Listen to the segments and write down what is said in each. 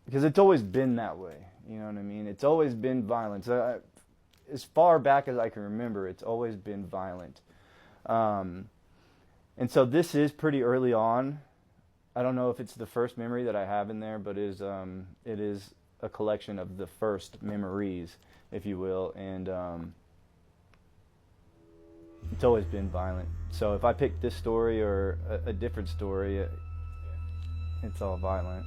because it's always been that way. You know what I mean? It's always been violence. As far back as I can remember, it's always been violent. Um, and so this is pretty early on. I don't know if it's the first memory that I have in there, but it is a collection of the first memories, if you will, and it's always been violent. So if I pick this story or a different story, it's all violent.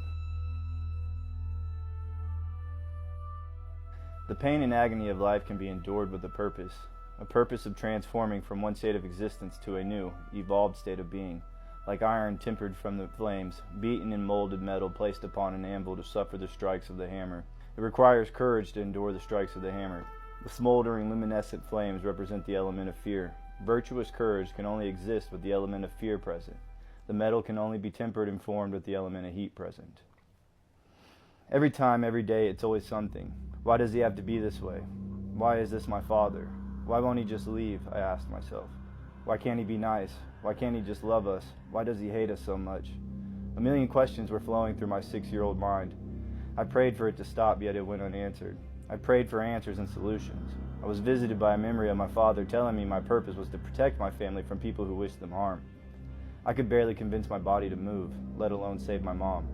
The pain and agony of life can be endured with a purpose of transforming from one state of existence to a new, evolved state of being, like iron tempered from the flames, beaten in molded metal placed upon an anvil to suffer the strikes of the hammer. It requires courage to endure the strikes of the hammer. The smoldering luminescent flames represent the element of fear. Virtuous courage can only exist with the element of fear present. The metal can only be tempered and formed with the element of heat present. Every time, every day, it's always something. Why does he have to be this way? Why is this my father? Why won't he just leave? I asked myself. Why can't he be nice? Why can't he just love us? Why does he hate us so much? A million questions were flowing through my 6-year-old mind. I prayed for it to stop, yet it went unanswered. I prayed for answers and solutions. I was visited by a memory of my father telling me my purpose was to protect my family from people who wished them harm. I could barely convince my body to move, let alone save my mom.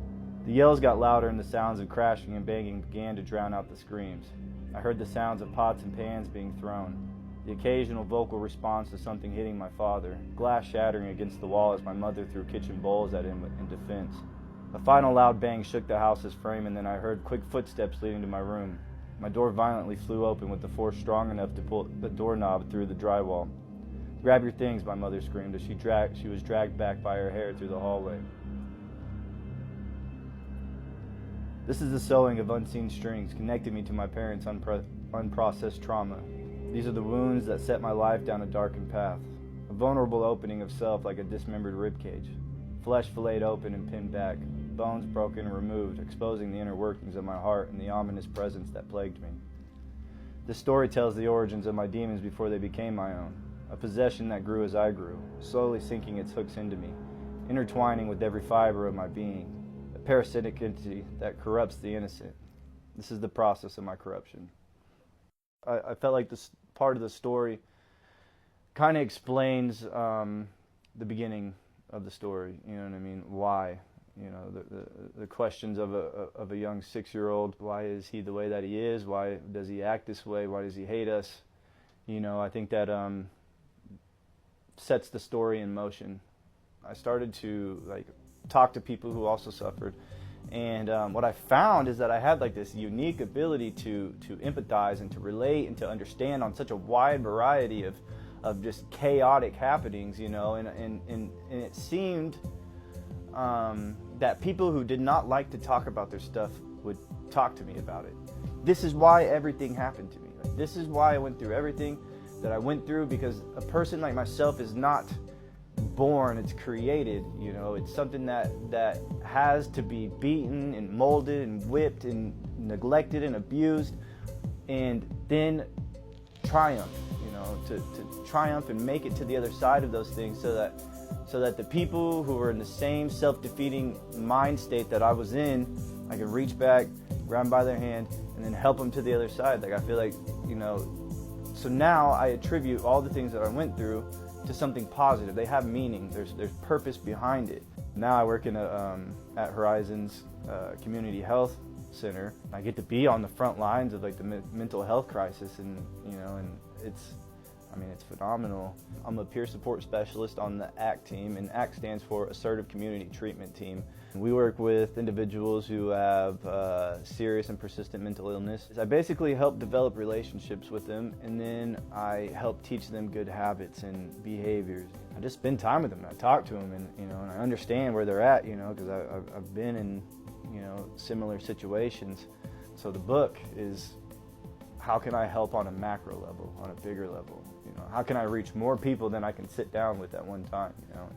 The yells got louder and the sounds of crashing and banging began to drown out the screams. I heard the sounds of pots and pans being thrown, the occasional vocal response to something hitting my father, glass shattering against the wall as my mother threw kitchen bowls at him in defense. A final loud bang shook the house's frame, and then I heard quick footsteps leading to my room. My door violently flew open with the force strong enough to pull the doorknob through the drywall. "Grab your things," my mother screamed as she was dragged back by her hair through the hallway. This is the sewing of unseen strings connecting me to my parents' unprocessed trauma. These are the wounds that set my life down a darkened path. A vulnerable opening of self like a dismembered ribcage. Flesh filleted open and pinned back. Bones broken and removed, exposing the inner workings of my heart and the ominous presence that plagued me. This story tells the origins of my demons before they became my own. A possession that grew as I grew, slowly sinking its hooks into me, intertwining with every fiber of my being. A parasitic entity that corrupts the innocent. This is the process of my corruption. I felt like this part of the story kind of explains the beginning of the story. You know what I mean? Why? You know, the questions of a young 6-year-old. Why is he the way that he is? Why does he act this way? Why does he hate us? You know, I think that sets the story in motion. I started to talk to people who also suffered, and what I found is that I had like this unique ability to empathize and to relate and to understand on such a wide variety of just chaotic happenings, you know, and it seemed that people who did not like to talk about their stuff would talk to me about it. This is why everything happened to me. Like, this is why I went through everything that I went through, because a person like myself is not born, it's created. You know, it's something that has to be beaten and molded and whipped and neglected and abused, and then triumph, you know, to triumph and make it to the other side of those things, so that the people who were in the same self-defeating mind state that I was in, I could reach back, grab them by their hand, and then help them to the other side. Like, I feel like, you know, so now I attribute all the things that I went through to something positive. They have meaning. There's purpose behind it. Now I work in at Horizons Community Health Center. I get to be on the front lines of like the mental health crisis, and you know, and it's phenomenal. I'm a peer support specialist on the ACT team, and ACT stands for Assertive Community Treatment Team. We work with individuals who have serious and persistent mental illness. I basically help develop relationships with them, and then I help teach them good habits and behaviors. I just spend time with them. I talk to them, and you know, and I understand where they're at, you know, because I've been in, you know, similar situations. So the book is, how can I help on a macro level, on a bigger level? You know, how can I reach more people than I can sit down with at one time? You know.